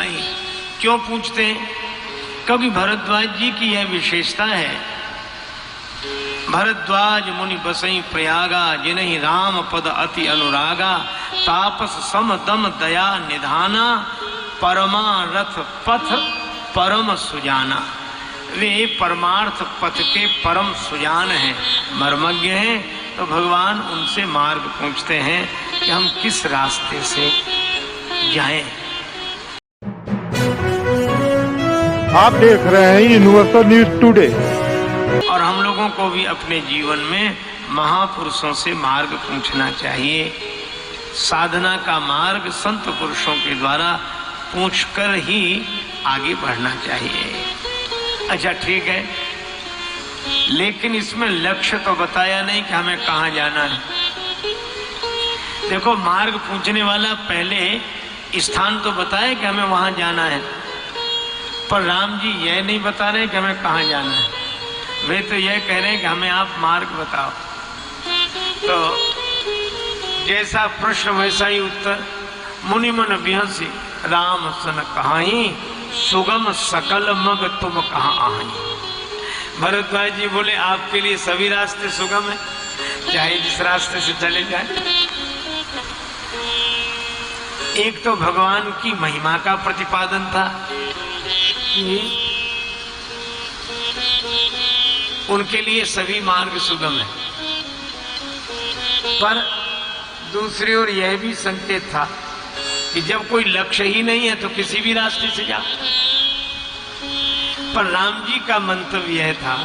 बुलाई। क्यों पूछते हैं? क्योंकि भरद्वाज जी की यह विशेषता है, भरद्वाज मुनि बसई प्रयागा, जिन्हीं राम पद अति अनुरागा, तापस सम दम दया निधाना, परमारथ पथ परम सुजाना। वे परमार्थ पथ के परम सुजान हैं, मर्मज्ञ हैं। तो भगवान उनसे मार्ग पूछते हैं कि हम किस रास्ते से जाएं। आप देख रहे हैं यूनिवर्सल न्यूज टुडे। और हम लोगों को भी अपने जीवन में महापुरुषों से मार्ग पूछना चाहिए। साधना का मार्ग संत पुरुषों के द्वारा पूछकर ही आगे बढ़ना चाहिए। अच्छा ठीक है, लेकिन इसमें लक्ष्य तो बताया नहीं कि हमें कहाँ जाना है। देखो, मार्ग पूछने वाला पहले स्थान तो बताए कि हमें वहां जाना है, पर राम जी यह नहीं बता रहे कि हमें कहाँ जाना है। वे तो यह कह रहे हैं कि हमें आप मार्ग बताओ। तो जैसा प्रश्न वैसा ही उत्तर। मुनि मन बिहसी राम सन कहाई, सुगम सकल मग तुम कहाँ आई। भरद्वाज जी बोले, आपके लिए सभी रास्ते सुगम है, चाहे जिस रास्ते से चले जाए। एक तो भगवान की महिमा का प्रतिपादन था, उनके लिए सभी मार्ग सुगम है, पर दूसरी ओर यह भी संकेत था कि जब कोई लक्ष्य ही नहीं है तो किसी भी रास्ते से जाओ। पर राम जी का मंतव्य यह था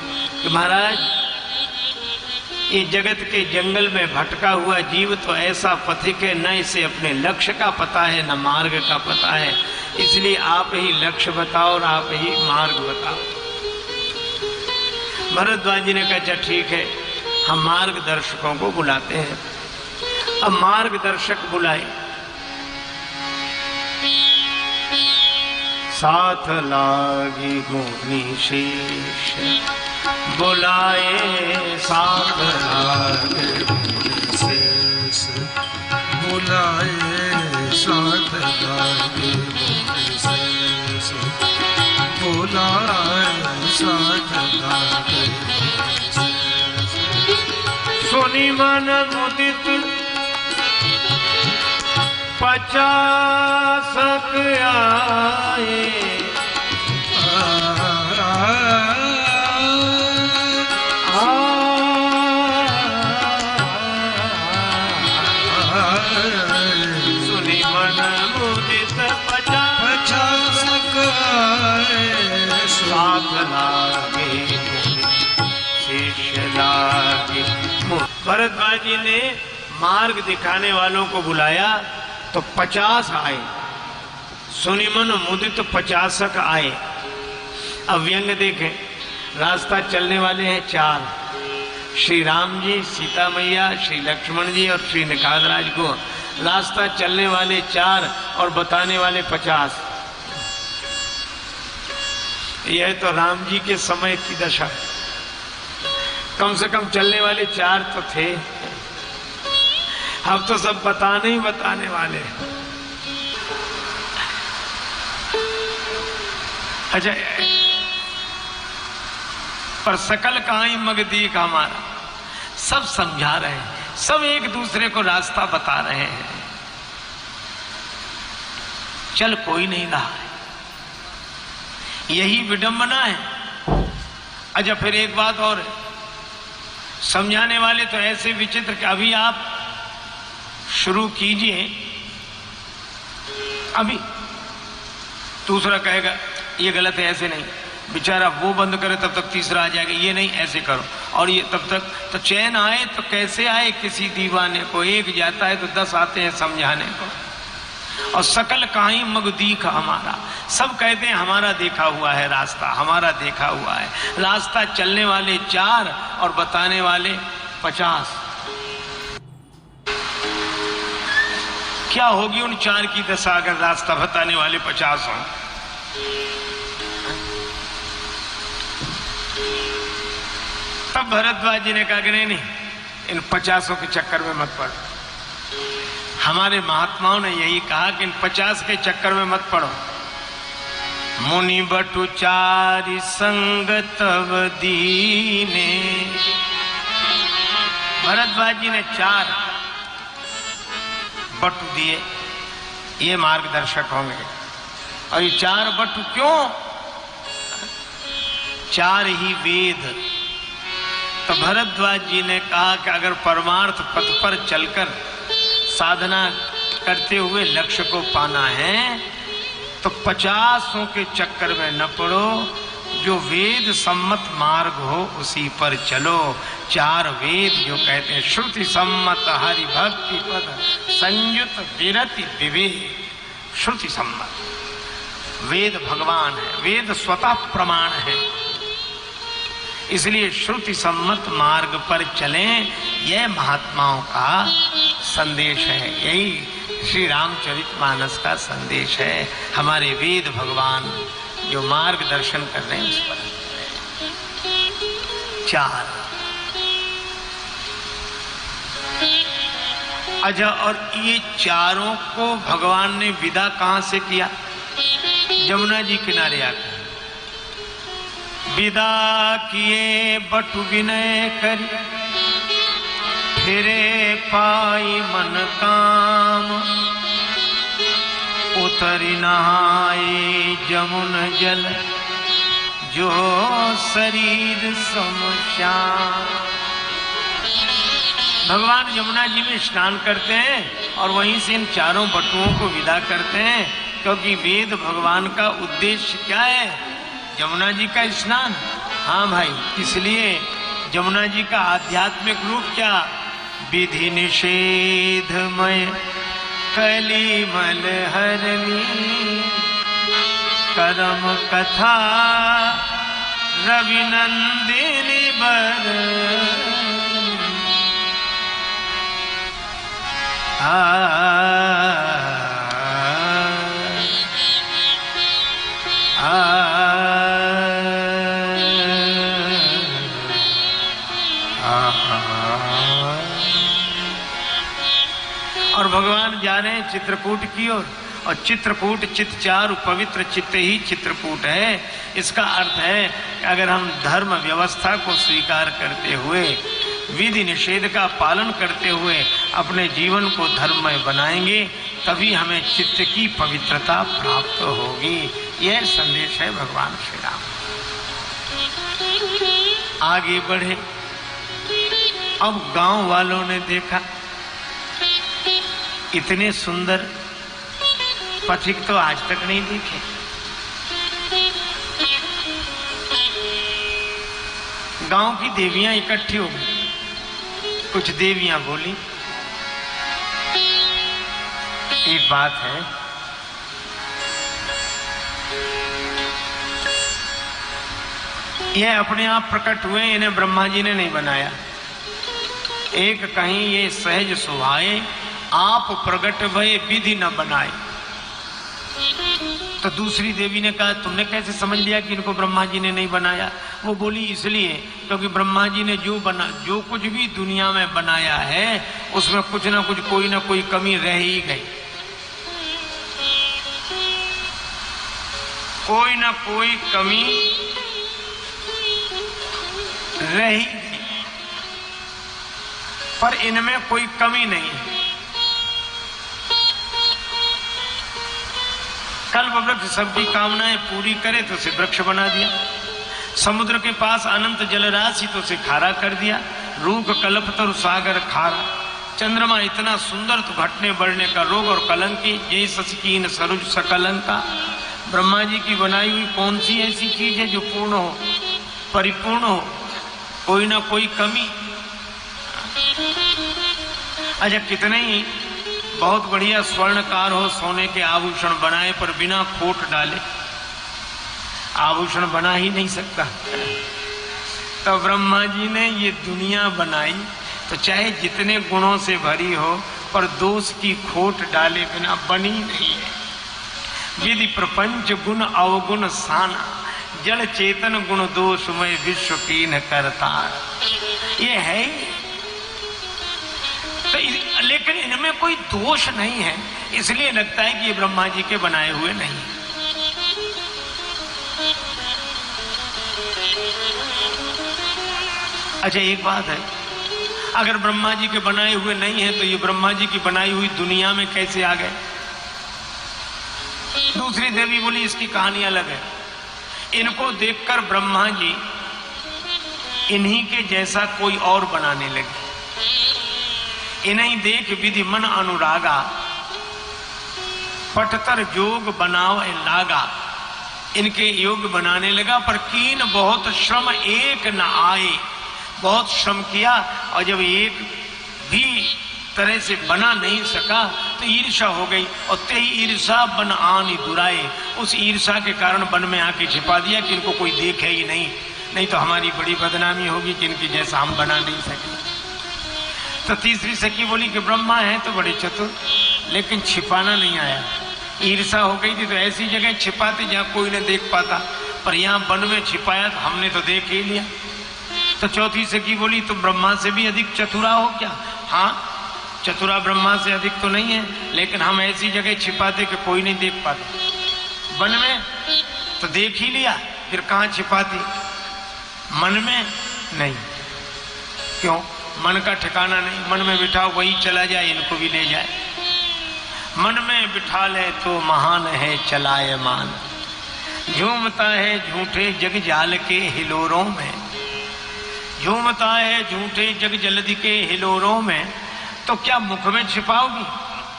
कि महाराज, ये जगत के जंगल में भटका हुआ जीव तो ऐसा पथिक है, न इसे अपने लक्ष्य का पता है न मार्ग का पता है, इसलिए आप ही लक्ष्य बताओ और आप ही मार्ग बताओ। भरद्वाज जी ने कहा, अच्छा ठीक है, हम मार्गदर्शकों को बुलाते हैं। अब मार्गदर्शक बुलाए, साथ लागी मुनि शेष बुलाए, साथ लागे मुनि शेष बुलाए, साथ लागे मुनि शेष बुलाए, साथ लागे मुनि शेष। सुनि मन मुदित 50 आए, सुनी मन मुदित 50 आए, साथ लागे शेष लागे। भरद्वाज जी ने मार्ग दिखाने वालों को बुलाया तो 50 आए, सुनिमन मुदित 50 आए। अब व्यंग देखें, रास्ता चलने वाले हैं 4, श्री राम जी, सीता मैया, श्री लक्ष्मण जी और श्री निषादराज को। रास्ता चलने वाले 4 और बताने वाले 50। यह तो राम जी के समय की दशा। कम से कम चलने वाले 4 तो थे, अब तो सब बताने ही बताने वाले। अच्छा, पर सकल कहां मग दीख हमारा, सब समझा रहे हैं, सब एक दूसरे को रास्ता बता रहे हैं, चल कोई नहीं रहा है, यही विडंबना है। अच्छा, फिर एक बात और है, समझाने वाले तो ऐसे विचित्र कि अभी आप शुरू कीजिए, अभी दूसरा कहेगा ये गलत है, ऐसे नहीं, बेचारा वो बंद करे तब तक तीसरा आ जाएगा, ये नहीं ऐसे करो, और ये तब तक तो चैन आए तो कैसे आए। किसी दीवाने को एक जाता है तो 10 आते हैं समझाने को। और सकल कहीं मग दीख हमारा, सब कहते हैं हमारा देखा हुआ है रास्ता, हमारा देखा हुआ है रास्ता। चलने वाले 4 और बताने वाले 50। क्या होगी उन 4 की दशा अगर रास्ता बताने वाले 50 हों। तब भरद्वाज जी ने कहा कि नहीं, इन 50 के चक्कर में मत पड़ो। हमारे महात्माओं ने यही कहा कि इन 50 के चक्कर में मत पड़ो, मुनि बटु चारि संग तव दीने। भरद्वाज जी ने 4 बटु दिए, ये मार्गदर्शक होंगे। और ये 4 बटु क्यों? 4 ही वेद। तो भरद्वाज जी ने कहा कि अगर परमार्थ पथ पर चलकर साधना करते हुए लक्ष्य को पाना है तो 50 के चक्कर में न पड़ो, जो वेद सम्मत मार्ग हो उसी पर चलो। 4 वेद जो कहते हैं, श्रुति सम्मत हरि भक्ति पद संयुत विरति विवेक। श्रुति सम्मत वेद भगवान है, वेद स्वतः प्रमाण है, इसलिए श्रुति सम्मत मार्ग पर चलें। यह महात्माओं का संदेश है, यही श्री रामचरितमानस का संदेश है। हमारे वेद भगवान जो मार्गदर्शन कर रहे हैं उस पर 4। अच्छा, और ये 4 को भगवान ने विदा कहां से किया? जमुना जी किनारे आकर विदा किए बटु विनय करी, फिरे पाई मन काम। उतरी नहाए जमुन जल, जो शरीर समश्याम। भगवान यमुना जी में स्नान करते हैं और वहीं से इन 4 बटुओं को विदा करते हैं, क्योंकि वेद भगवान का उद्देश्य क्या है? यमुना जी का स्नान। हाँ भाई, इसलिए यमुना जी का आध्यात्मिक रूप क्या? विधि निषेधमय कलिमल हरनी, करम कथा रविनंदिनी बर। और भगवान जा रहे हैं चित्रकूट की ओर, और चित्रकूट चित्त चारु पवित्र चित्त ही चित्रकूट है। इसका अर्थ है कि अगर हम धर्म व्यवस्था को स्वीकार करते हुए, विधि निषेध का पालन करते हुए अपने जीवन को धर्ममय बनाएंगे, तभी हमें चित्त की पवित्रता प्राप्त होगी। यह संदेश है भगवान श्री राम। आगे बढ़े। अब गांव वालों ने देखा इतने सुंदर पथिक तो आज तक नहीं देखे। गांव की देवियां इकट्ठी हो गई। कुछ देवियां बोली, एक बात है, ये अपने आप प्रकट हुए, इन्हें ब्रह्मा जी ने नहीं बनाया। एक कहीं ये सहज सुभाए, आप प्रकट भय विधि न बनाए। तो दूसरी देवी ने कहा, तुमने कैसे समझ लिया कि इनको ब्रह्मा जी ने नहीं बनाया? वो बोली, इसलिए क्योंकि ब्रह्मा जी ने जो कुछ भी दुनिया में बनाया है उसमें कुछ ना कुछ, कोई ना कोई कमी रह ही गई। कोई ना कोई कमी रह ही गई, पर इनमें कोई कमी नहीं है। कल्प वृक्ष सबकी कामनाएं पूरी करे तो उसे वृक्ष बना दिया। समुद्र के पास अनंत जलराशि तो उसे खारा कर दिया। रूख कल्प तरु सागर खारा। चंद्रमा इतना सुंदर तो घटने बढ़ने का रोग और कलंकी, जय सचकीन सरुज सकलंका। ब्रह्मा जी की बनाई हुई कौन सी ऐसी चीज है जो पूर्ण हो, परिपूर्ण हो, कोई ना कोई कमी? अच्छा, कितने ही बहुत बढ़िया स्वर्णकार हो, सोने के आभूषण बनाए पर बिना खोट डाले आभूषण बना ही नहीं सकता। तो ब्रह्मा जी ने ये दुनिया बनाई तो चाहे जितने गुणों से भरी हो, पर दोष की खोट डाले बिना बनी नहीं है। विधि प्रपंच गुण अवगुण साना, जड़ चेतन गुण दोषमय विश्व कीन करता। ये है, तो लेकिन इनमें कोई दोष नहीं है, इसलिए लगता है कि ये ब्रह्मा जी के बनाए हुए नहीं। अच्छा एक बात है, अगर ब्रह्मा जी के बनाए हुए नहीं है तो ये ब्रह्मा जी की बनाई हुई दुनिया में कैसे आ गए? दूसरी देवी बोली इसकी कहानी अलग है। इनको देखकर ब्रह्मा जी इन्हीं के जैसा कोई और बनाने लगे। इन्हीं देख विधि मन अनुरागा, पटतर जोग बनाव लागा। इनके योग बनाने लगा, पर कीन बहुत श्रम एक न आए। बहुत श्रम किया और जब एक भी तरह से बना नहीं सका तो ईर्षा हो गई, और ते ईर्षा बन आनी दुराए। उस ईर्षा के कारण वन में आके छिपा दिया कि इनको कोई देखे ही नहीं तो हमारी बड़ी बदनामी होगी कि इनकी जैसा हम बना नहीं सके। तो तीसरी सखी बोली कि ब्रह्मा है तो बड़े चतुर, लेकिन छिपाना नहीं आया। ईर्षा हो गई थी तो ऐसी जगह छिपाते जहां कोई न देख पाता, पर यहाँ वन में छिपाया तो हमने तो देख ही लिया। तो चौथी सखी बोली तुम ब्रह्मा से भी अधिक चतुरा हो क्या? हाँ, चतुरा ब्रह्मा से अधिक तो नहीं है, लेकिन हम ऐसी जगह छिपाते कि कोई नहीं देख पाता। वन में तो देख ही लिया, फिर कहाँ छिपाती? मन में नहीं। क्यों? मन का ठिकाना नहीं। मन में बिठा वही चला जाए, इनको भी ले जाए। मन में बिठा ले तो महान है चलायमान, झूमता है झूठे जग जाल के हिलोरों में। झूमता है झूठे जग जलधि के हिलोरों में, तो क्या मुख में छिपाओगी?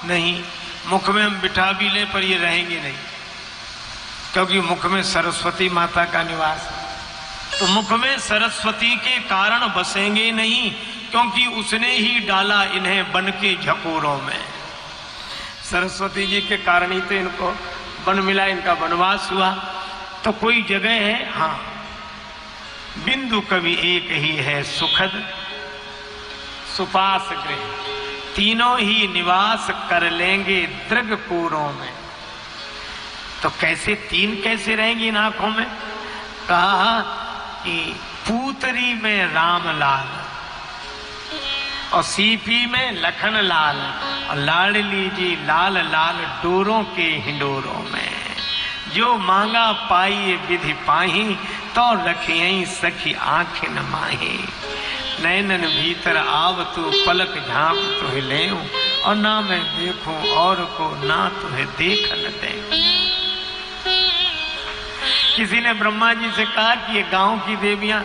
नहीं, मुख में हम बिठा भी ले पर ये रहेंगे नहीं, क्योंकि मुख में सरस्वती माता का निवास है। तो मुख में सरस्वती के कारण बसेंगे नहीं, क्योंकि उसने ही डाला इन्हें बन के झकोरों में। सरस्वती जी के कारण ही तो इनको वन मिला, इनका वनवास हुआ। तो कोई जगह है, हाँ, बिंदु कवि एक ही है सुखद सुपास गृह, तीनों ही निवास कर लेंगे दृगपुरों में। तो कैसे तीन कैसे रहेंगी इन आंखों में? कहा कि पूतरी में रामलाल और सीपी में लखन लाल और लाडली जी लाल लाल डोरों के हिंडोरों में। जो मांगा पाई विधि पाही, तो रखियई सखी आंखें न माही। नैनन भीतर आव तू पलक झांप तुहे लेऊं, और ना मैं देखूं और को ना तुहे देख न दे। किसी ने ब्रह्मा जी से कहा कि ये गांव की देवियां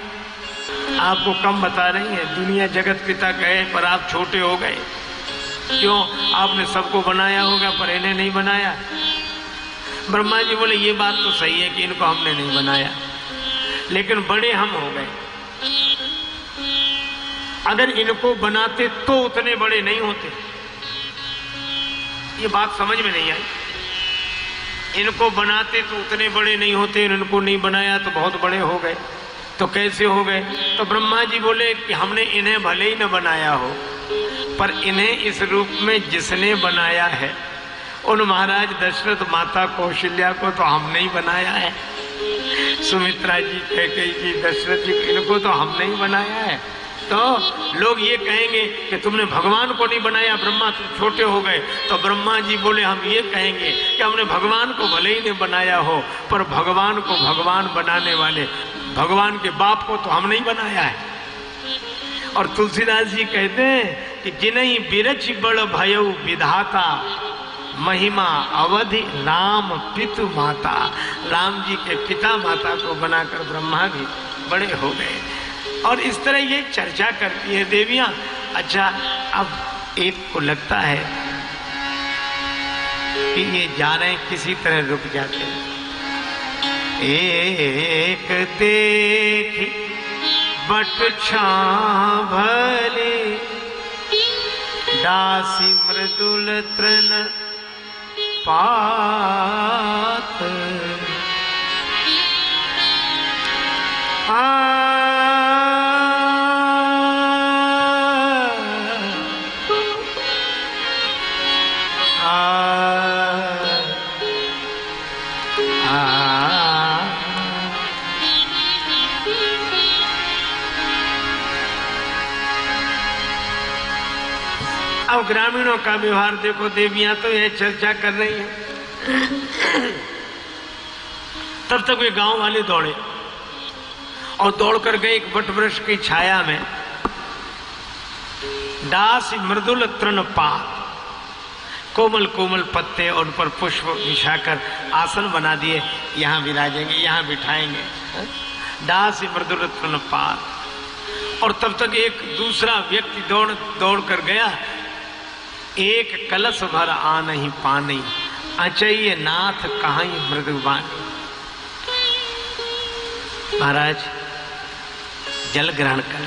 आपको कम बता रही हैं, दुनिया जगत पिता कहे पर आप छोटे हो गए। क्यों? आपने सबको बनाया होगा पर इन्हें नहीं बनाया। ब्रह्मा जी बोले ये बात तो सही है कि इनको हमने नहीं बनाया, लेकिन बड़े हम हो गए। अगर इनको बनाते तो उतने बड़े नहीं होते। ये बात समझ में नहीं आई। इनको बनाते तो उतने बड़े नहीं होते, इनको नहीं बनाया तो बहुत बड़े हो गए। तो कैसे हो गए? तो ब्रह्मा जी बोले कि हमने इन्हें भले ही न बनाया हो, पर इन्हें इस रूप में जिसने बनाया है, उन महाराज दशरथ माता कौशल्या को तो हमने ही बनाया है। सुमित्रा जी, कैकेयी जी, दशरथ जी, इनको तो हमने ही बनाया है। तो लोग ये कहेंगे कि तुमने भगवान को नहीं बनाया, ब्रह्मा तुम छोटे हो गए। तो ब्रह्मा जी बोले हम ये कहेंगे कि हमने भगवान को भले ही नहीं बनाया हो, पर भगवान को भगवान बनाने वाले भगवान के बाप को तो हमने ही बनाया है। और तुलसीदास जी कहते हैं कि जिन्हीं बिरच बड़ भयउ विधाता, महिमा अवधि राम पितु माता। राम जी के पिता माता को बनाकर ब्रह्मा भी बड़े हो गए। और इस तरह ये चर्चा करती है देवियां। अच्छा, अब एक को लगता है कि ये जा रहे हैं, किसी तरह रुक जाते हैं। एक देखी बट छां भले, दासी मृदुल तृण पात। अब ग्रामीणों का व्यवहार देखो, देवियां तो यह चर्चा कर रही हैं। तब तक वे गांव वाले दौड़े और दौड़कर गए एक वटवृक्ष की छाया में। दास मृदुल तृणपात, कोमल कोमल पत्ते और उन पर पुष्प बिछाकर आसन बना दिए, यहाँ विराजेंगे, यहाँ बिठाएंगे। दास मृदुल तृणपात। और तब तक एक दूसरा व्यक्ति दौड़ कर गया। एक कलश भर आ नहीं पानी, अचैय नाथ कहाँ मृदुबानी। महाराज जल ग्रहण कर।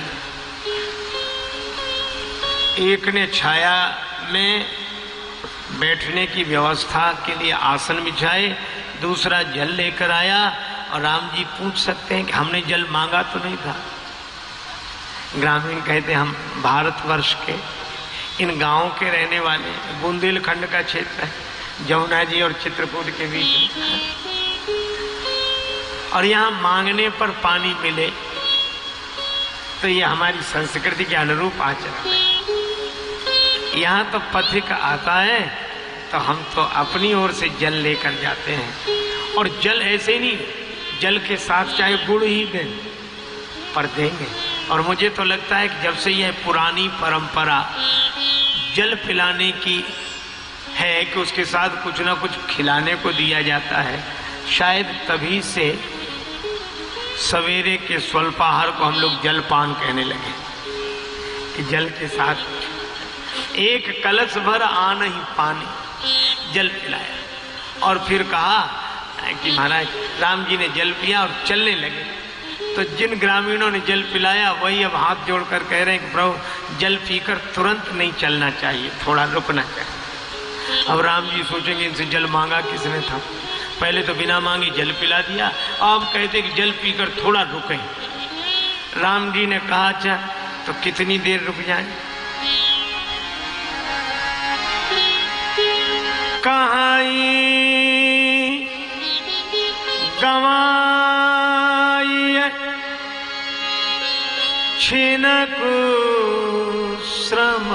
एक ने छाया में बैठने की व्यवस्था के लिए आसन बिछाए, दूसरा जल लेकर आया। और राम जी पूछ सकते हैं कि हमने जल मांगा तो नहीं था। ग्रामीण कहते हैं हम भारतवर्ष के इन गांवों के रहने वाले, बुंदेलखंड का क्षेत्र है, जमुना जी और चित्रकूट के बीच, और यहाँ मांगने पर पानी मिले तो ये हमारी संस्कृति के अनुरूप आचरण है। यहाँ तो पथिक आता है तो हम तो अपनी ओर से जल लेकर जाते हैं। और जल ऐसे ही नहीं, जल के साथ चाहे गुड़ ही दें पर देंगे। और मुझे तो लगता है कि जब से यह पुरानी परंपरा जल पिलाने की है कि उसके साथ कुछ ना कुछ खिलाने को दिया जाता है, शायद तभी से सवेरे के स्वल्पाहार को हम लोग जलपान कहने लगे कि जल के साथ एक कलश भर आ नहीं पानी, जल पिलाया। और फिर कहा कि महाराज राम जी ने जल पिया और चलने लगे। तो जिन ग्रामीणों ने जल पिलाया वही अब हाथ जोड़कर कह रहे हैं कि प्रभु जल पीकर तुरंत नहीं चलना चाहिए, थोड़ा रुकना चाहिए। अब राम जी सोचेंगे इनसे जल मांगा किसने था, पहले तो बिना मांगे जल पिला दिया, अब कहते कि जल पीकर थोड़ा रुकें। राम जी ने कहा अच्छा तो कितनी देर रुक जाए। कहाई गवाई छिनकु श्रम।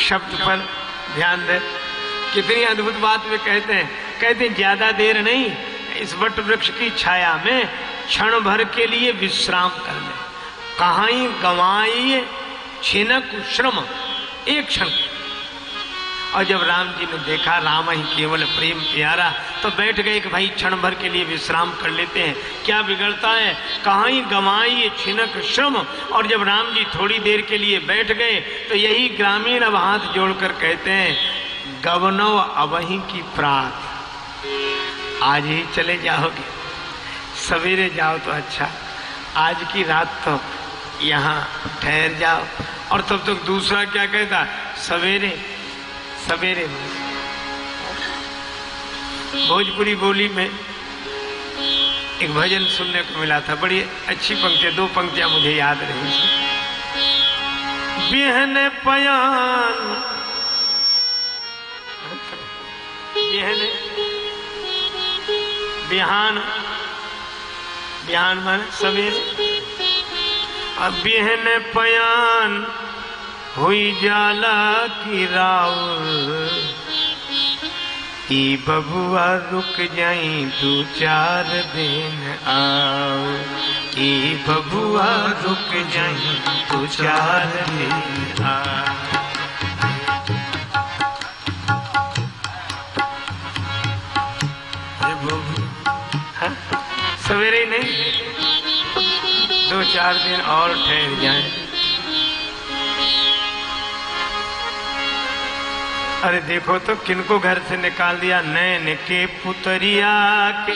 शब्द पर ध्यान दे, कितनी अद्भुत बात वे कहते हैं ज्यादा देर नहीं, इस वट वृक्ष की छाया में क्षण भर के लिए विश्राम कर ले। कहाई गवाई छिनक श्रम, एक क्षण। और जब राम जी ने देखा राम ही केवल प्रेम प्यारा, तो बैठ गए कि भाई क्षण भर के लिए विश्राम कर लेते हैं, क्या बिगड़ता है। कहाई गवाई छिनक श्रम। और जब राम जी थोड़ी देर के लिए बैठ गए तो यही ग्रामीण अब हाथ जोड़कर कहते हैं गवनव अवहीं की प्रात, आज ही चले जाओगे, सवेरे जाओ तो अच्छा, आज की रात तो यहाँ ठहर जाओ। और तब तक दूसरा क्या कहता, सवेरे सवेरे। भोजपुरी बोली में एक भजन सुनने को मिला था, बड़ी अच्छी पंक्तियां, दो पंक्तियां मुझे याद रही। बिहन पयान, बिहान, बिहान मान सवेरे। अब बिहन पयान हुई जाला की राउर, ई बबुआ रुक जाई दो चार दिन आओ, ई बबुआ रुक जाई दो चार दिन आओ। सवेरे नहीं, दो चार दिन और ठहर जाएं। अरे देखो तो किनको घर से निकाल दिया, नैन के पुतरिया के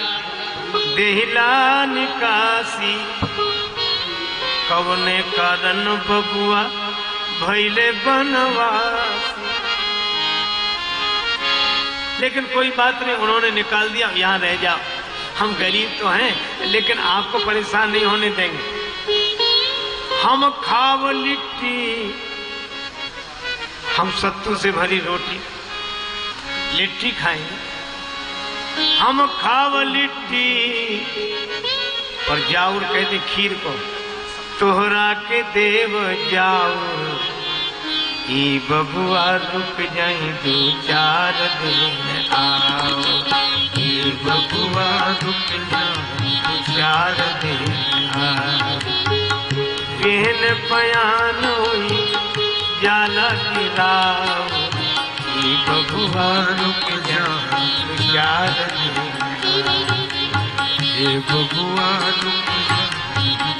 देहिला निकासी, कवने कारण बबुआ भैले बनवासी। लेकिन कोई बात नहीं, उन्होंने निकाल दिया, यहाँ रह जाओ, हम गरीब तो हैं लेकिन आपको परेशान नहीं होने देंगे। हम खाव लिट्टी, हम सत्तू से भरी रोटी लिट्टी खाएंगे। हम खाव लिट्टी, और जाऊर कहते खीर को, तोहरा के देव जाऊर, ई बबुआ रुक जाई दो चार दिन आओ, ई बबुआ रुक प्यार दे बेन पयान हुई जाला की राव भगवान के प्यार दे भगवान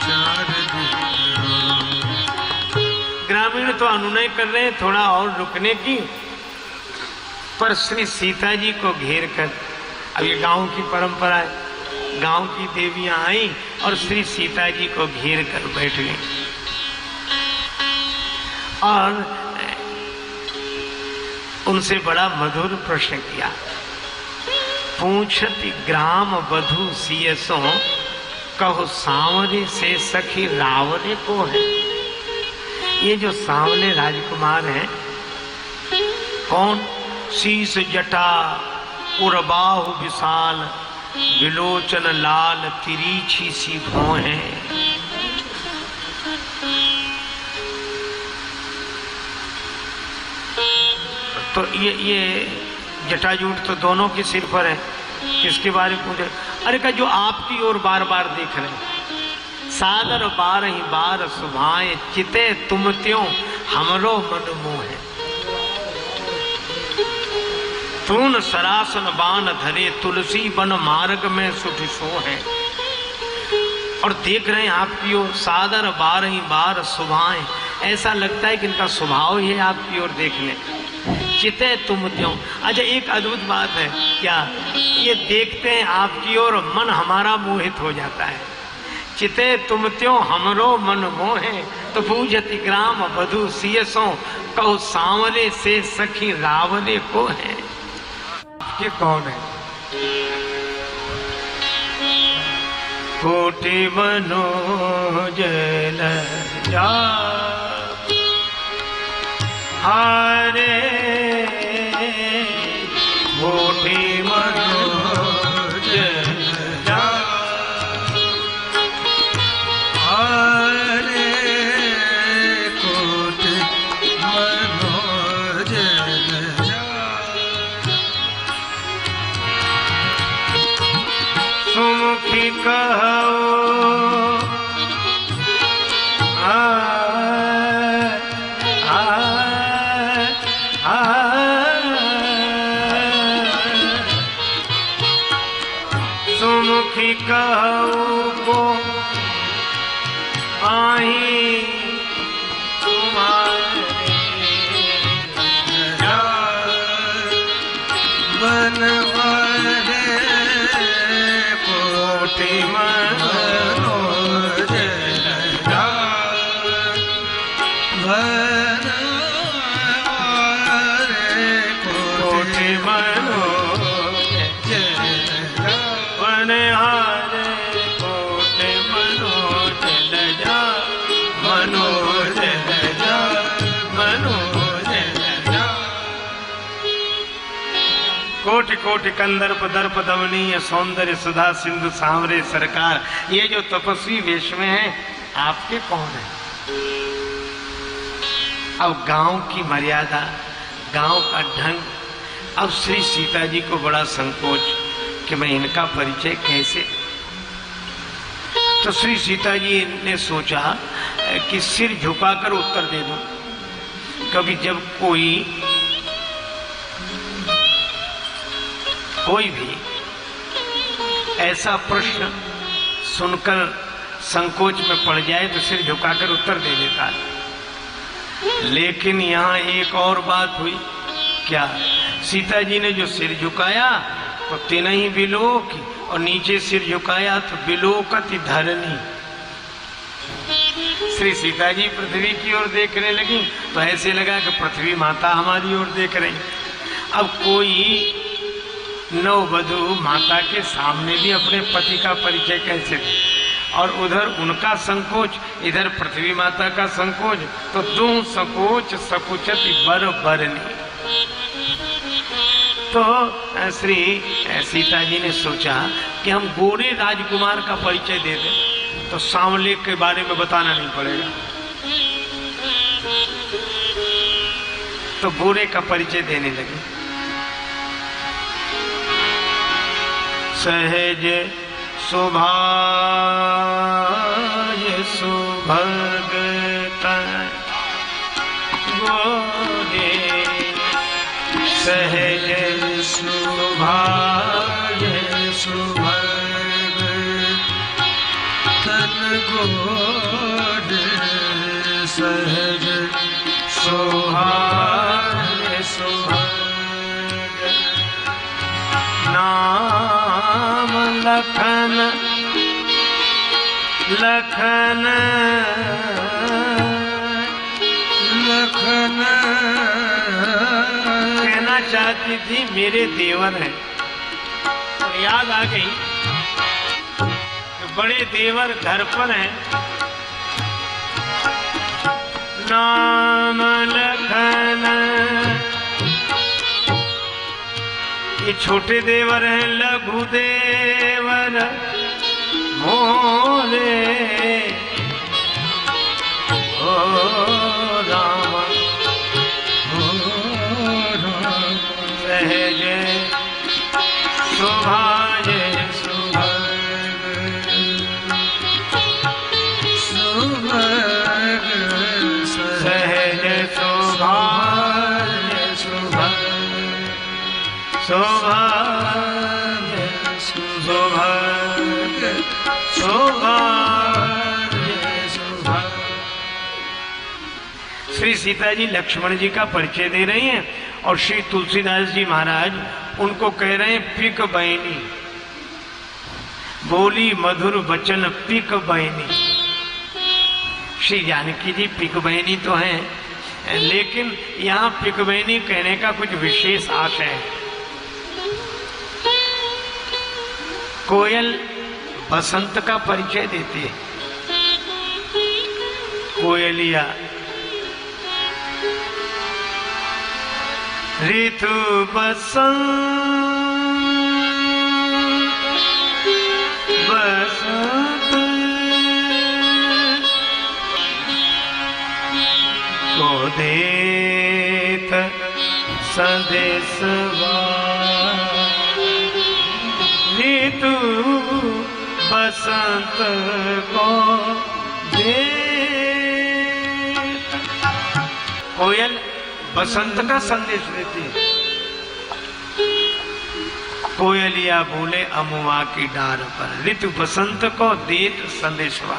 प्यार दे। ग्रामीण तो अनुनय कर रहे हैं थोड़ा और रुकने की, पर श्री सीता जी को घेर कर, अब ये गांव की परंपरा है, गांव की देवियां आई और श्री सीता जी को घेर कर बैठ गई और उनसे बड़ा मधुर प्रश्न किया। पूछती ग्राम वधु सियसो कहो सांवरे से सखी रावरे को है। ये जो सांवले राजकुमार हैं कौन? शीश जटा उर्बाहु विशाल विलोचन लाल तिरीछी सी भौं है। तो ये जटाजूट तो दोनों के सिर पर है, किसके बारे में पूछे? अरे का जो आपकी ओर बार बार देख रहे हैं। सादर बार ही बार सुभाए चिते तुम त्यों हमरो मन मोहे। तून सरासन बान धरे तुलसी बन मार्ग में सुठ सो है। और देख रहे हैं आपकी ओर, सादर बार ही बार सुभाए, ऐसा लगता है कि इनका स्वभाव ही है आपकी ओर देखने। चिते तुम त्यों, अच्छा एक अद्भुत बात है क्या, ये देखते हैं आपकी ओर मन हमारा मोहित हो जाता है। चिते तुम त्यों हमरो मन मोहे। तो पूछती ग्राम वधु सियसों कहो सांवरे से सखी रावरे को है। ये कौन है? कोटि मनोज लज्जा हारे कोटि मनोज लज्जा हारे कोटि मनोज लज्जा। सुमुखी कहो सुमुखी कहो को आई तुम्हारे बनवारे कोटि मनोज लज्जा बनवारे कोटि मनोज लज्जा बनहारे कोटि मनोज लज्जा मनोज लज्जा मनोज लज्जा। कोटि कोटि कंदर्प दर्प दमनीय सौंदर्य सुधा सिंधु सांवरे सरकार। ये जो तपस्वी वेश में है आपके कौन है? अब गांव की मर्यादा, गांव का ढंग। अब श्री सीता जी को बड़ा संकोच कि मैं इनका परिचय कैसे। तो श्री सीता जी ने सोचा कि सिर झुकाकर उत्तर दे दूं। कभी जब कोई भी ऐसा प्रश्न सुनकर संकोच में पड़ जाए तो सिर झुकाकर उत्तर दे देता है। लेकिन यहाँ एक और बात हुई। क्या? सीता जी ने जो सिर झुकाया तो तीन ही बिलोक, और नीचे सिर झुकाया तो बिलोकति धरनी। श्री सीता जी पृथ्वी की ओर देखने लगी तो ऐसे लगा कि पृथ्वी माता हमारी ओर देख रही। अब कोई नववधु माता के सामने भी अपने पति का परिचय कैसे दे? और उधर उनका संकोच, इधर पृथ्वी माता का संकोच, तो दो संकोच सकुचति बर बरनी। तो श्री सीता जी ने सोचा कि हम गोरे राजकुमार का परिचय दे दें तो सांवले के बारे में बताना नहीं पड़ेगा। तो गोरे का परिचय देने लगे। सहज शोभाय सुभगत गोरे सहज शोभाय सुभगत गोरे सहज शोभाय सुभगत नाम लखन लखन लखन कहना चाहती थी मेरे देवर हैं, तो याद आ गई बड़े देवर घर पर हैं। नाम लखन ये छोटे देवर हैं, लघु देवर मोरे ओ राम सहज शोभाय सुभग सहज शोभाय सौभाग्य सौभाग्य सौभाग्य सौभाग्य। श्री सीता जी लक्ष्मण जी का परिचय दे रही हैं और श्री तुलसीदास जी महाराज उनको कह रहे हैं पिक बहनी, बोली मधुर वचन पिक बहनी। श्री जानकी जी पिक बहनी तो हैं, लेकिन यहाँ पिक बहनी कहने का कुछ विशेष आशय है। कोयल बसंत का परिचय देती है। कोयलिया ऋतु बसंत बसंत को देत संदेशवा ऋतु बसंत को दे। कोयल बसंत का संदेश देती है। कोयलिया बोले अमुआ की डार पर ऋतु बसंत को देत संदेशवा।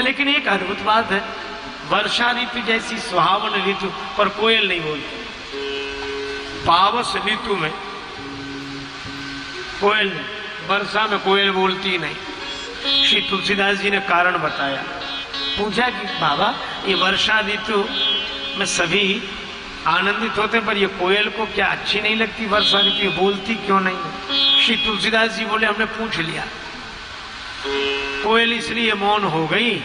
लेकिन एक अद्भुत बात है, वर्षा ऋतु जैसी सुहावन ऋतु पर कोयल नहीं बोलती। पावस ऋतु में कोयल, वर्षा में कोयल बोलती नहीं। श्री तुलसीदास जी ने कारण बताया। पूछा कि बाबा ये वर्षा ऋतु में सभी आनंदित होते पर ये कोयल को क्या अच्छी नहीं लगती वर्षा ऋतु, बोलती क्यों नहीं? श्री तुलसीदास जी बोले हमने पूछ लिया। कोयल इसलिए मौन हो गई,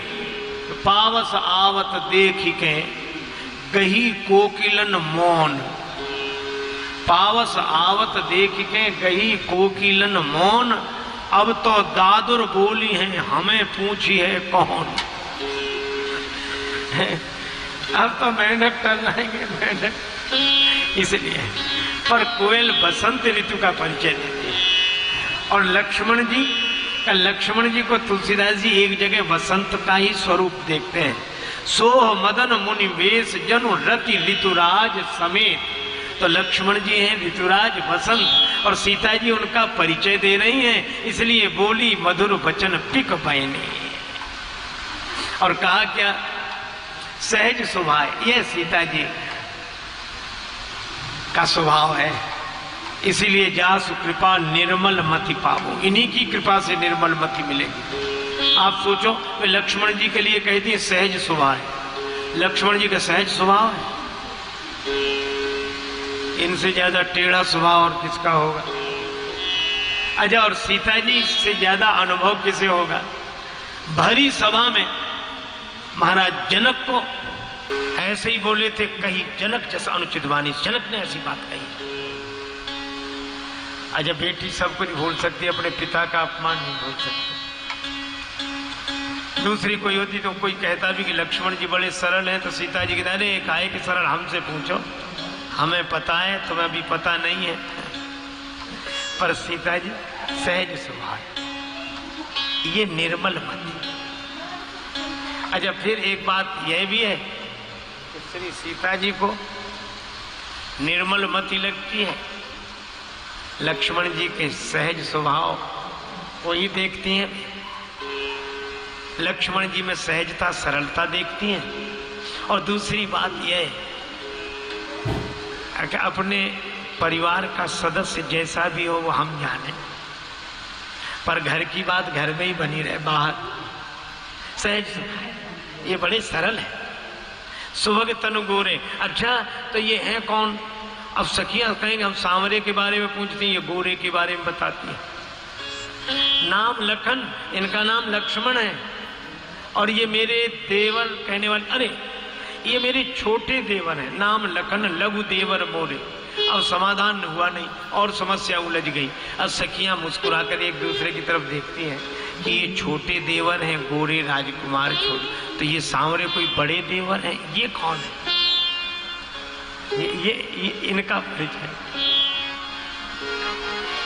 पावस आवत देख के गही कोकिलन मौन। पावस आवत देख के गही कोकिलन मौन, अब तो दादुर बोली है हमें पूछी है कौन। अब तो मेंढक कर लाएंगे मेंढक, इसलिए। पर कोयल बसंत ऋतु का परिचय देती है। और लक्ष्मण जी को तुलसीदास जी एक जगह वसंत का ही स्वरूप देखते हैं। सोह मदन मुनि वेश जनु रति ऋतुराज समेत। तो लक्ष्मण जी हैं ऋतुराज वसंत और सीता जी उनका परिचय दे रही हैं, इसलिए बोली मधुर वचन पिक बहनी। और कहा क्या? सहज स्वभाव। यह सीता जी का स्वभाव है, इसीलिए जासु कृपा निर्मल मति पावो। इन्हीं की कृपा से निर्मल मति मिलेगी। आप सोचो, वे लक्ष्मण जी के लिए कहती है सहज स्वभाव है। लक्ष्मण जी का सहज स्वभाव है, इनसे ज्यादा टेढ़ा स्वभाव और किसका होगा? अच्छा, और सीता जी से ज्यादा अनुभव किसे होगा? भरी सभा में महाराज जनक को ऐसे ही बोले थे, कही जनक जैसा अनुचित वाणी। जनक ने ऐसी बात कही। अच्छा, बेटी सब कुछ भूल सकती है, अपने पिता का अपमान नहीं भूल सकती। दूसरी कोई होती तो कोई कहता भी कि लक्ष्मण जी बड़े सरल हैं, तो सीता जी कहते अरे काहे कि सरल, हमसे पूछो, हमें पता है, तुम्हें अभी पता नहीं है। पर सीता जी सहज स्वभाव, ये निर्मल मति। अच्छा, फिर एक बात यह भी है कि श्री सीता जी को निर्मल मति लगती है, लक्ष्मण जी के सहज स्वभाव को ही देखती हैं, लक्ष्मण जी में सहजता सरलता देखती हैं। और दूसरी बात यह है कि अपने परिवार का सदस्य जैसा भी हो वो हम जाने, पर घर की बात घर में ही बनी रहे, बाहर सहज, ये बड़े सरल है। सुभग तनु गोरे, अच्छा तो ये है कौन? अब सखियां कहेंगे हम सांवरे के बारे में पूछती हैं, ये गोरे के बारे में बताती हैं। नाम लखन, इनका नाम लक्ष्मण है, और ये मेरे देवर कहने वाले, अरे ये मेरे छोटे देवर हैं, नाम लखन लघु देवर मोरे। अब समाधान हुआ नहीं और समस्या उलझ गई। अब सखियां मुस्कुराकर एक दूसरे की तरफ देखती हैं कि ये छोटे देवर हैं, गोरे राजकुमार छोटे, तो ये सांवरे कोई बड़े देवर हैं, ये कौन है? ये इनका परिचय।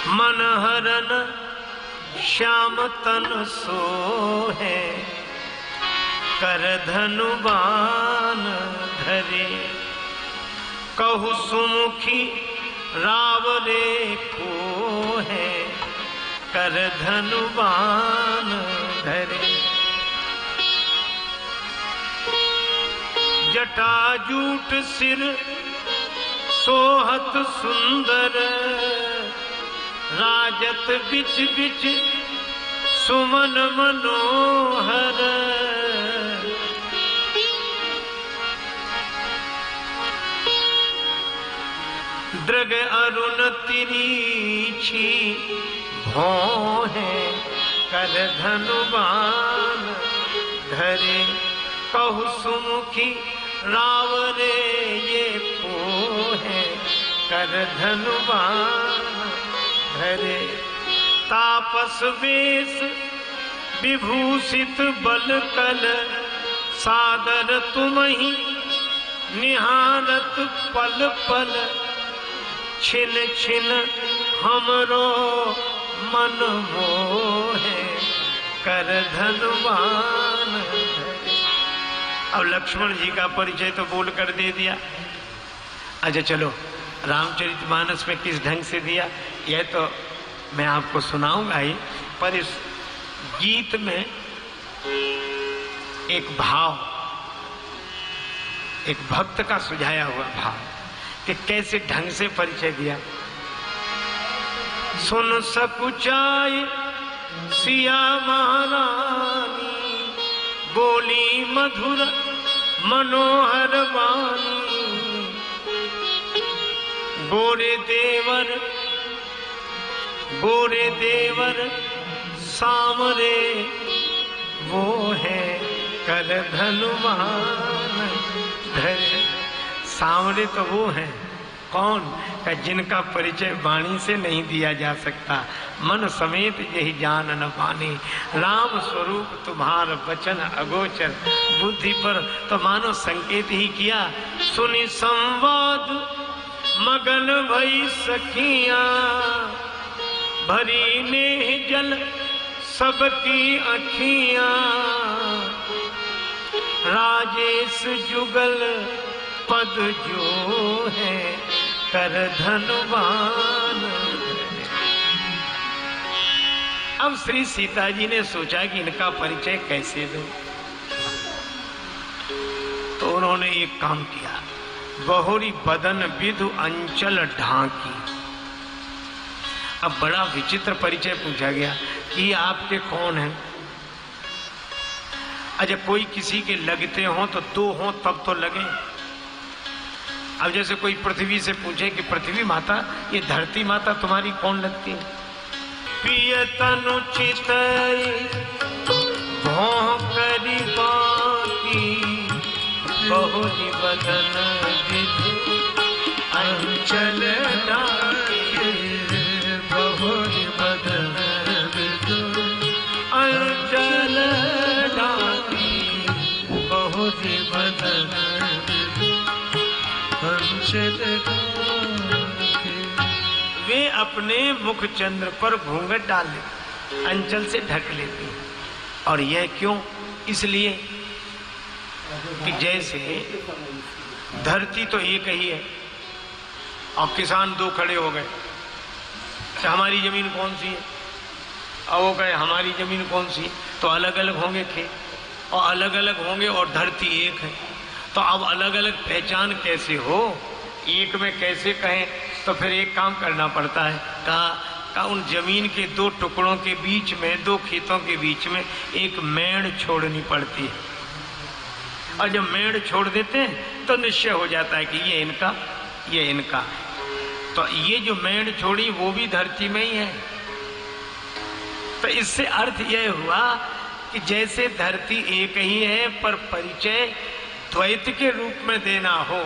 मनहरन श्याम तन सोहे, कर धनुबान धरे, कहु सुमुखी रावरे को है, कर धनुबान धरे। जटाजूट सिर सोहत सुंदर, राजत बिच बिच सुमन मनोहर। दृग अरुण तिरीछी भौं है, कर धनुबान धरे, कहु सुमुखी रावरे ये को है, कर धनुबान धरे। तापस वेश विभूषित बल कल, सादर तुमहि निहारत पल पल, छिन छिन हमरो मन मोहे, कर धनुबान धरे। अब लक्ष्मण जी का परिचय तो बोल कर दे दिया। अच्छा चलो, रामचरितमानस में किस ढंग से दिया यह तो मैं आपको सुनाऊंगा ही, पर इस गीत में एक भाव, एक भक्त का सुझाया हुआ भाव कि कैसे ढंग से परिचय दिया। सुन सकुचाय सिया महारानी, बोली मधुर मनोहर वाणी, गोरे देवर सामरे वो है, कर धनुबान धरे। सामरे तो वो हैं कौन का जिनका परिचय वाणी से नहीं दिया जा सकता, मन समेत यही जान न पानी। राम स्वरूप तुम्हार वचन अगोचर, बुद्धि पर तो मानो संकेत ही किया। सुनी संवाद मगन भई सखियां, भरी नेह जल सबकी अखियां, राजेश जुगल पद जो है, कर धनुबान। अब श्री सीता जी ने सोचा कि इनका परिचय कैसे दूं, तो उन्होंने एक काम किया, बहुरी बदन विधु अंचल ढांकी। अब बड़ा विचित्र परिचय पूछा गया कि आपके कौन हैं? अच्छा, कोई किसी के लगते हो तो दो हो तब तो लगे। अब जैसे कोई पृथ्वी से पूछे कि पृथ्वी माता, ये धरती माता तुम्हारी कौन लगती है? पिय तनु चितई भौं करी बाकी, बहुरी बदन विधु अंचल ढांकी, बहुरी बदन विधु अंचल ढांकी, बहुरी बदन विधु अंचल ढांकी। वे अपने मुख चंद्र पर घूंघट डाल लेते, अंचल से ढक लेती हैं। और यह क्यों? इसलिए कि जैसे धरती तो एक ही है और किसान दो खड़े हो गए, तो हमारी जमीन कौन सी है? और वो कहे हमारी जमीन कौन सी है? तो अलग अलग होंगे खेत और अलग अलग होंगे और धरती एक है। तो अब अलग अलग पहचान कैसे हो, एक में कैसे कहें? तो फिर एक काम करना पड़ता है। का उन जमीन के दो टुकड़ों के बीच में, दो खेतों के बीच में एक मेड़ छोड़नी पड़ती है। और जब मेड़ छोड़ देते हैं तो निश्चय हो जाता है कि ये इनका, ये इनका। तो ये जो मेड़ छोड़ी वो भी धरती में ही है। तो इससे अर्थ यह हुआ कि जैसे धरती एक ही है पर परिचय द्वैत के रूप में देना हो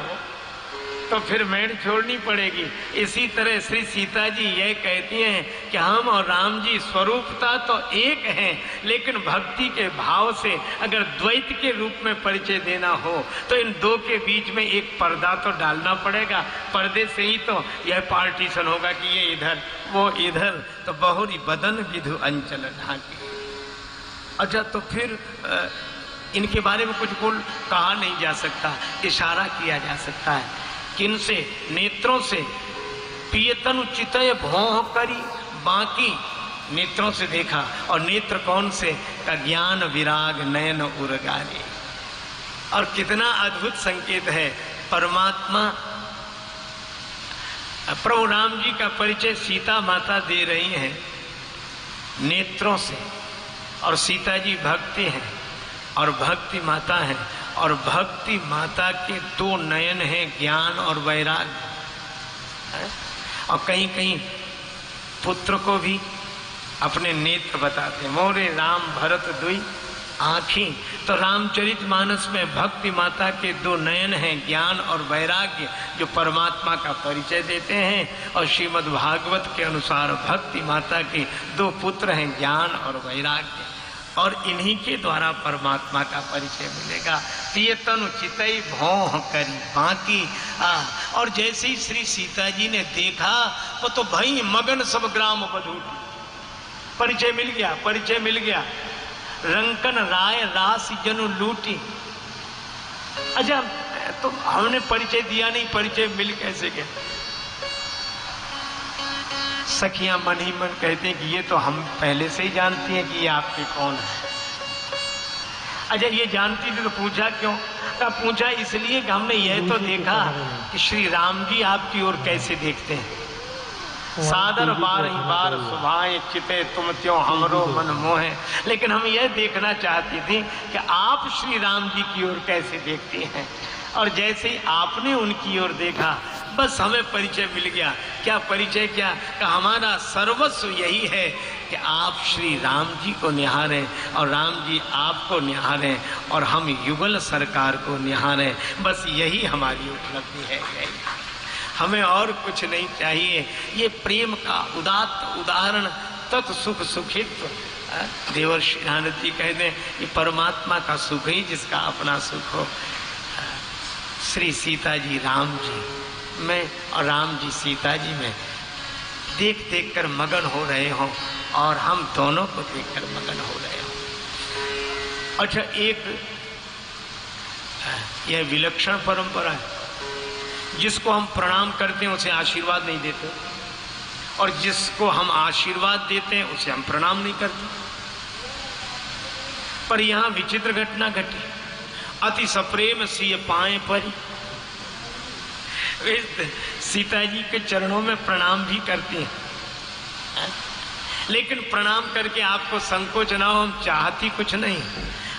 तो फिर मेड़ छोड़नी पड़ेगी। इसी तरह श्री सीता जी यह कहती हैं कि हम और राम जी स्वरूपता तो एक हैं, लेकिन भक्ति के भाव से अगर द्वैत के रूप में परिचय देना हो तो इन दो के बीच में एक पर्दा तो डालना पड़ेगा। पर्दे से ही तो यह पार्टीशन होगा कि ये इधर वो इधर। तो बहुरी बदन विधु अंचल ढाके। अच्छा, तो फिर इनके बारे में कुछ कहा नहीं जा सकता, इशारा किया जा सकता है। किनसे? नेत्रों से। पियतनु चितय भौह करी, बाकी नेत्रों से देखा। और नेत्र कौन से? का ज्ञान विराग नयन उरगारे। और कितना अद्भुत संकेत है। परमात्मा प्रभु राम जी का परिचय सीता माता दे रही हैं नेत्रों से। और सीता जी भक्ति हैं और भक्ति माता हैं। और भक्ति माता के दो नयन हैं, ज्ञान और वैराग्य। और कहीं कहीं पुत्र को भी अपने नेत्र बताते हैं। मोरे राम भरत दुई आँखी। तो रामचरितमानस में भक्ति माता के दो नयन हैं, ज्ञान और वैराग्य, जो परमात्मा का परिचय देते हैं। और श्रीमद् भागवत के अनुसार भक्ति माता के दो पुत्र हैं, ज्ञान और वैराग्य। और इन्हीं के द्वारा परमात्मा का परिचय मिलेगा। पियतनु चितई भौह करी बाकी। और जैसे ही श्री सीता जी ने देखा तो भाई मगन सब ग्राम बधूटी। परिचय मिल गया, परिचय मिल गया। रंकन राय रास जनु लूटी। अच्छा, तो हमने परिचय दिया नहीं, परिचय मिल कैसे गया? सखियां मन ही मन कहते हैं कि ये तो हम पहले से ही जानती हैं कि ये आपके कौन है। अच्छा, ये जानती थी तो पूछा क्यों? का पूछा इसलिए कि हमने यह तो देखा कि श्री राम जी आपकी ओर कैसे देखते हैं। सादर बार ही बार सुभाए चिते तुम त्यों हमरो मन मोहे। लेकिन हम यह देखना चाहती थी कि आप श्री राम जी की ओर कैसे देखती हैं। और जैसे ही आपने उनकी ओर देखा बस हमें परिचय मिल गया। क्या परिचय? क्या कि हमारा सर्वस्व यही है कि आप श्री राम जी को निहारें और राम जी आपको निहारें और हम युगल सरकार को निहारें। बस यही हमारी उपलब्धि है। यही हमें और कुछ नहीं चाहिए। ये प्रेम का उदात्त उदाहरण तत्सुख सुखित्व। देवर्षि नारद जी कहते हैं कि परमात्मा का सुख ही जिसका अपना सुख हो। श्री सीता जी राम जी में और राम जी सीता जी में देख देख कर मगन हो रहे हों और हम दोनों को देखकर मगन हो रहे हों। अच्छा, एक यह विलक्षण परंपरा है। जिसको हम प्रणाम करते हैं उसे आशीर्वाद नहीं देते, और जिसको हम आशीर्वाद देते हैं उसे हम प्रणाम नहीं करते। पर यहां विचित्र घटना घटी। अति सप्रेम सिय पाए परी। सीता जी के चरणों में प्रणाम भी करते हैं, लेकिन प्रणाम करके आपको संकोच ना हो, हम चाहती कुछ नहीं।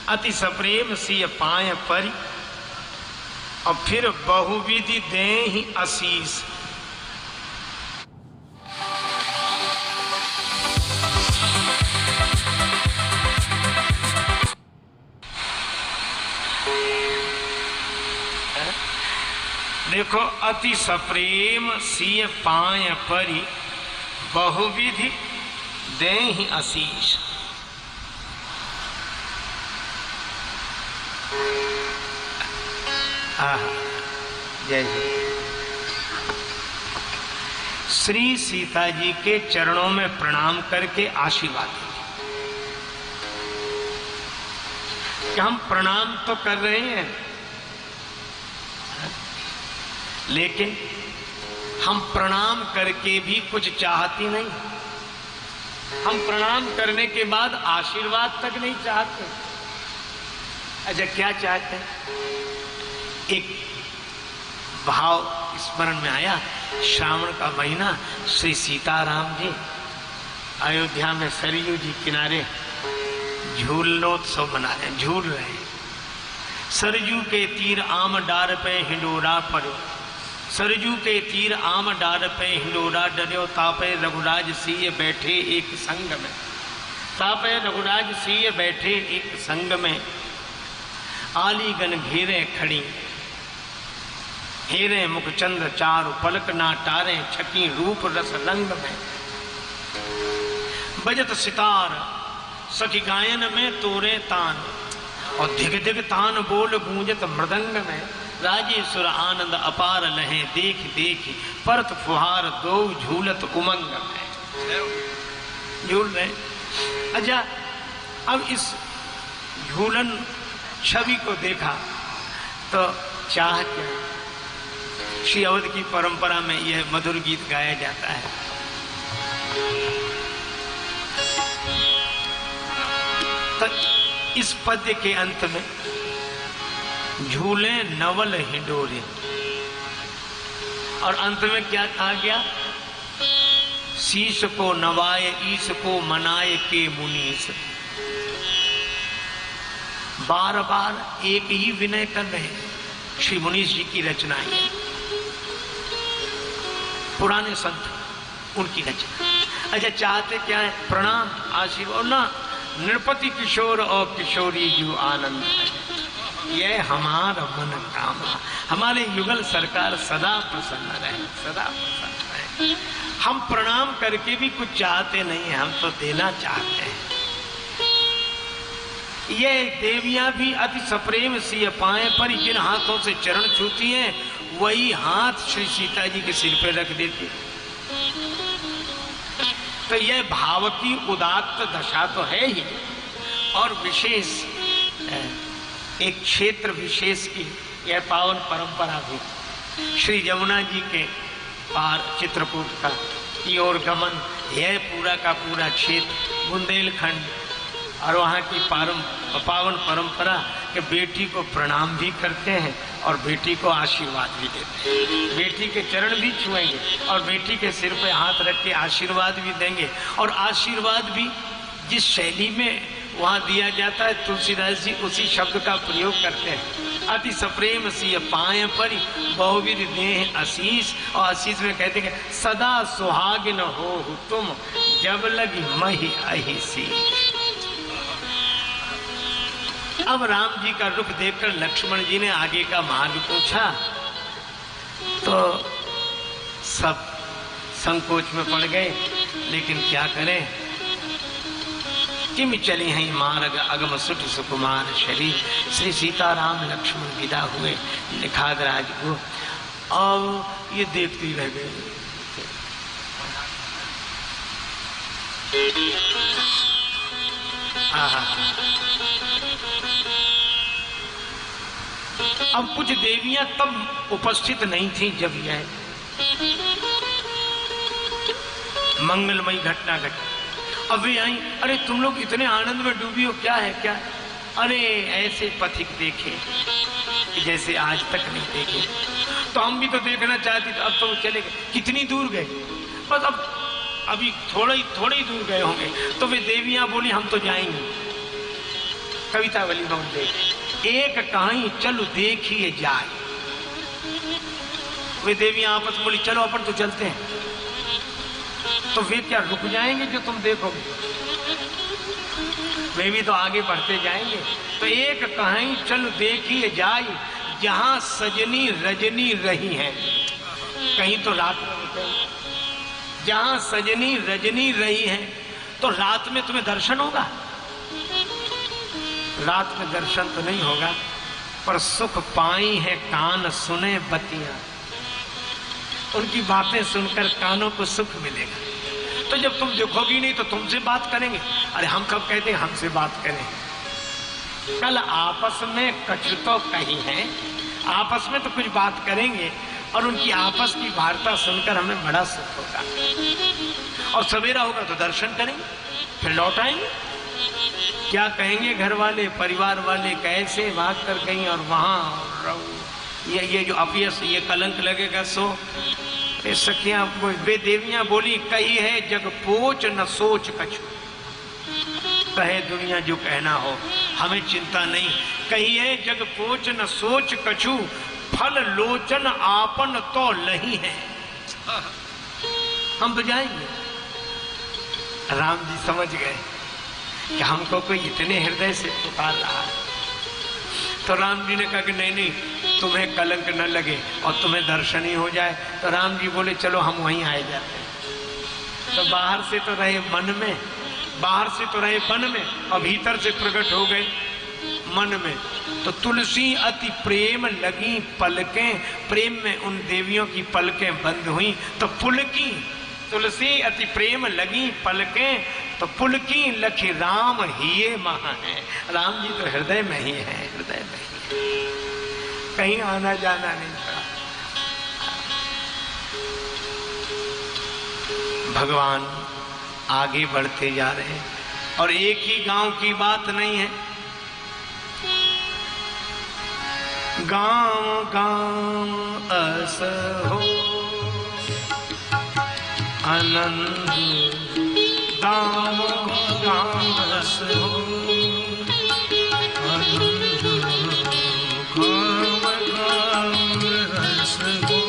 अति सप्रेम सिय पाए परी। और फिर बहुविधि देहि आशीष। देखो, अति सप्रेम सिय पाय परी बहुविधि देहि आशीष। जय जय। श्री सीता जी के चरणों में प्रणाम करके आशीर्वाद देते। कि हम प्रणाम तो कर रहे हैं, लेकिन हम प्रणाम करके भी कुछ चाहती नहीं। हम प्रणाम करने के बाद आशीर्वाद तक नहीं चाहते। अच्छा, क्या चाहते हैं? एक भाव स्मरण में आया, श्रावण का महीना, श्री सीताराम जी अयोध्या में सरयू जी किनारे झूलोत्सव मना रहे हैं, झूल रहे हैं। सरजू के तीर आम डार पे हिंडोरा पड़ो, सरजू के तीर आम डार पे हिंडोरा डर्यो, तापे रघुराज सिंह बैठे एक संग में, तापे रघुराज सिंह बैठे एक संग में, आलीगन घेरे खड़ी, हेरे मुखचंद्र चारु पलक ना टारे, छकी रूप रस रंग में, बजत सितार सखी गायन में तोरे तान, और धिग धिग तान बोल गूंजत मृदंग में, राजेश्वर आनंद अपार लहे देख देख, परत फुहार दो झूलत उमंग में। झूल रहे। अच्छा, अब इस झूलन छवि को देखा तो चाह क्या? श्री अवध की परंपरा में यह मधुर गीत गाया जाता है। तो इस पद्य के अंत में झूले नवल हिंडोरे, और अंत में क्या कहा गया? शीश को नवाए ईश को मनाए के मुनीस। बार बार एक ही विनय कर रहे हैं। श्री मुनीश जी की रचनाएं, पुराने संत उनकी रचना। अच्छा, चाहते क्या है? प्रणाम, आशीर्वाद ना, नृपति किशोर और किशोरी जू आनंद है, यह हमारा मन कामा। हमारे युगल सरकार सदा प्रसन्न रहे, सदा प्रसन्न रहे। हम प्रणाम करके भी कुछ चाहते नहीं है, हम तो देना चाहते हैं। ये देवियां भी अति सप्रेम सिय पाए, पर जिन हाथों से चरण छूती हैं वही हाथ श्री सीता जी के सिर पे रख देती। तो यह भाव की उदात्त दशा तो है ही, और विशेष एक क्षेत्र विशेष की यह पावन परंपरा भी। श्री यमुना जी के पार चित्रकूट का की ओर गमन, यह पूरा का पूरा क्षेत्र बुंदेलखंड, और वहाँ की पावन परंपरा कि बेटी को प्रणाम भी करते हैं और बेटी को आशीर्वाद भी देते हैं। बेटी के चरण भी छुएंगे और बेटी के सिर पे हाथ रख के आशीर्वाद भी देंगे। और आशीर्वाद भी जिस शैली में वहाँ दिया जाता है, तुलसीदास जी उसी शब्द का प्रयोग करते हैं। अति सप्रेम सिय पाए परि बहुविध देह आशीष, और आशीष में कहते हैं सदा सुहागिन हो तुम जब लगी मही अहिसी। अब राम जी का रुख देखकर लक्ष्मण जी ने आगे का मार्ग पूछा तो सब संकोच में पड़ गए, लेकिन क्या करें? किम चली हैं मार्ग अगम सुट सुकुमार शरीर। श्री सीताराम लक्ष्मण विदा हुए निखागराज को, और ये देखते ही रह गए। अब कुछ देवियां तब उपस्थित नहीं थी जब यह मंगलमयी घटना घटी। अब वे आई, अरे तुम लोग इतने आनंद में डूबी हो, क्या है क्या है? अरे ऐसे पथिक देखे जैसे आज तक नहीं देखे, तो हम भी तो देखना चाहते थे, अब तो चले गए। कितनी दूर गए? बस अब अभी थोड़े ही दूर गए होंगे। तो वे देवियां बोली हम तो जाएंगे। कवितावली में देख, एक कहीं चलो देखिए जाए। वे देवियां आपस में बोली चलो अपन तो चलते हैं। तो वे क्या रुक जाएंगे जो तुम देखोगे? वे भी तो आगे बढ़ते जाएंगे। तो एक कहीं चलो देखिए जाए, जहां सजनी रजनी रही है। कहीं तो रात में रुकेंगे। जहां सजनी रजनी रही है तो रात में तुम्हें दर्शन होगा? रात में दर्शन तो नहीं होगा, पर सुख पाई है कान सुने बतियां। उनकी बातें सुनकर कानों को सुख मिलेगा। तो जब तुम देखोगी नहीं तो तुमसे बात करेंगे। अरे हम कब कहते हैं हमसे बात करें? कल आपस में कछु तो कही है, आपस में तो कुछ बात करेंगे और उनकी आपस की वार्ता सुनकर हमें बड़ा सुख होगा। और सवेरा होगा तो दर्शन करेंगे, फिर लौट आएंगे। क्या कहेंगे घर वाले, परिवार वाले, कैसे भाग कर गई और वहां ये जो अपयस, ये कलंक लगेगा। सो सखियां वे देवियां बोली, कही है जग पोच न सोच कछु, कहे दुनिया जो कहना हो, हमें चिंता नहीं। कही है जग पोच न सोच कछु, फल लोचन आपन तो लही है। हम तो जाएंगे। राम जी समझ गए कि हमको कोई इतने हृदय से पुकार रहा है। तो राम जी ने कहा कि नहीं नहीं, तुम्हें कलंक न लगे और तुम्हें दर्शन ही हो जाए। तो राम जी बोले चलो हम वहीं आए जाते हैं। तो बाहर से तो रहे मन में, बाहर से तो रहे वन में और भीतर से प्रकट हो गए मन में। तो तुलसी अति प्रेम लगी पलकें, प्रेम में उन देवियों की पलकें बंद हुई। तो पुलकी, तुलसी अति प्रेम लगी पलकें, तो पुलकी लखी राम हिये महा है। राम जी तो हृदय में ही है, हृदय में ही है, कहीं आना जाना नहीं पड़ा। भगवान आगे बढ़ते जा रहे हैं और एक ही गांव की बात नहीं है, गांव गांव अस हो आनंद, गांव गांव अस हो आनंद, गांव गांव रस हो।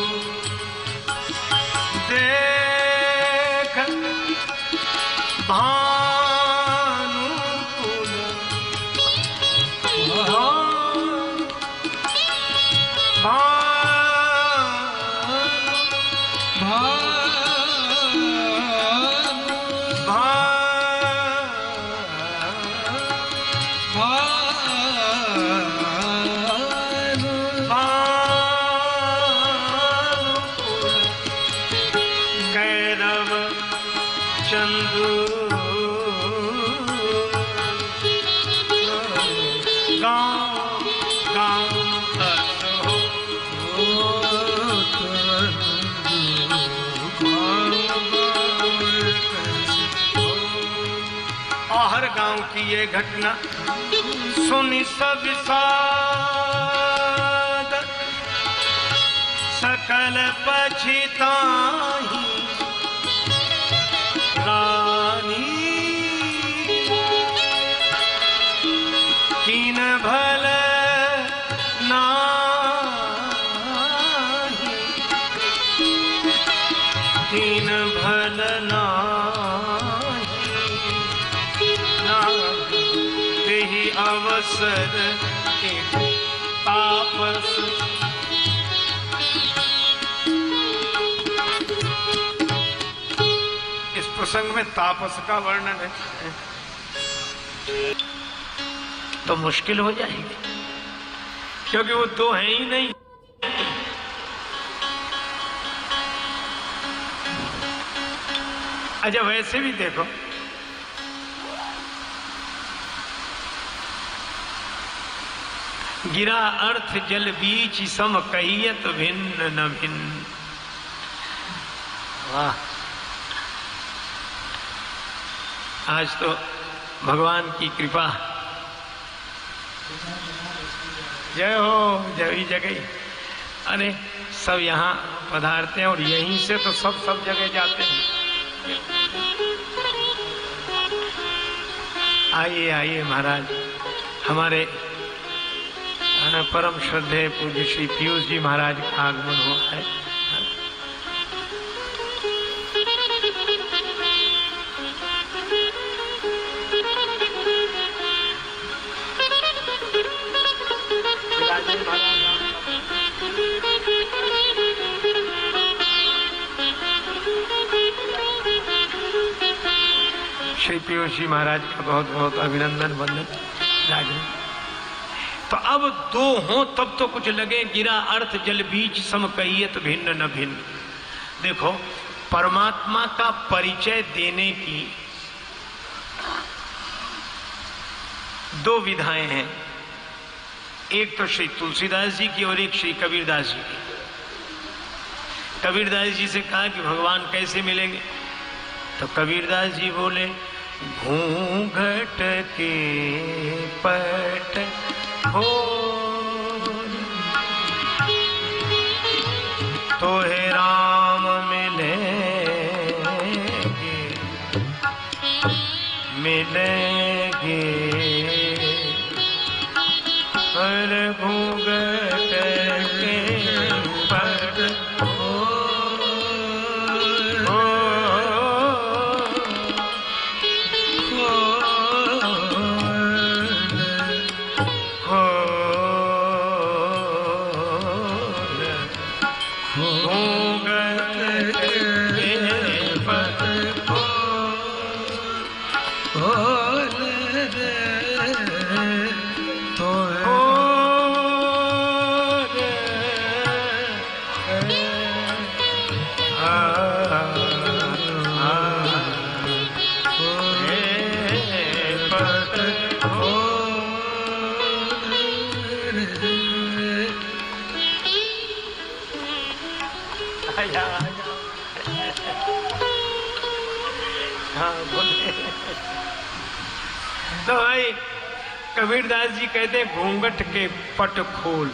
देख भानुकुल गांव की ये घटना सुनी सब साद, सकल पछताही रानी, कीन भल नाही, कीन भल ही अवसर तापस। इस प्रसंग में तापस का वर्णन है तो मुश्किल हो जाएगी, क्योंकि वो तो है ही नहीं। अच्छा वैसे भी देखो, गिरा अर्थ जल बीच सम कहियत भिन्न न भिन्न। वाह, आज तो भगवान की कृपा, जय हो जय जगह। अरे सब यहाँ पधारते हैं और यहीं से तो सब जगह जाते हैं। आइए आइए महाराज, हमारे परम श्रद्धेय पूज्य श्री पीयूष जी महाराज का आगमन हुआ है। श्री पीयूष जी महाराज का बहुत बहुत अभिनंदन वंदन राजन। तो अब दो हों तब तो कुछ लगे, गिरा अर्थ जल बीच सम कहियत भिन्न न भिन्न। देखो, परमात्मा का परिचय देने की दो विधाएं हैं, एक तो श्री तुलसीदास जी की और एक श्री कबीरदास जी की। कबीरदास जी से कहा कि भगवान कैसे मिलेंगे, तो कबीरदास जी बोले, घूंघट के पट हो तो हे राम मिलेंगे, मिलेंगे हर घूंघट के पट हो तो भाई कबीरदास जी कहते हैं घूंघट के पट खोल,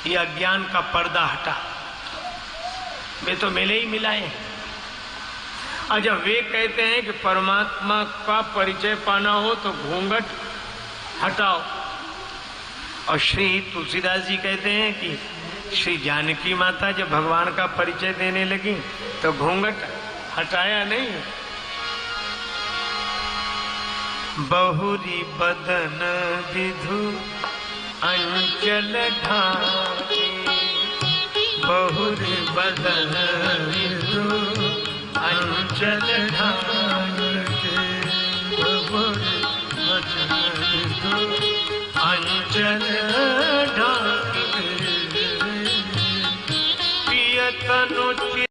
ये अज्ञान का पर्दा हटा। वे तो मिले ही मिलाए। और जब वे कहते हैं कि परमात्मा का परिचय पाना हो तो घूंघट हटाओ, और श्री तुलसीदास जी कहते हैं कि श्री जानकी माता जब भगवान का परिचय देने लगी तो घूंघट हटाया नहीं। बहुरी बदन विधु अंचल ढाके, बहुरी बदन विधु अंचल ढाके, बहुरी बदन विधु अंचल ढाके, पियतनु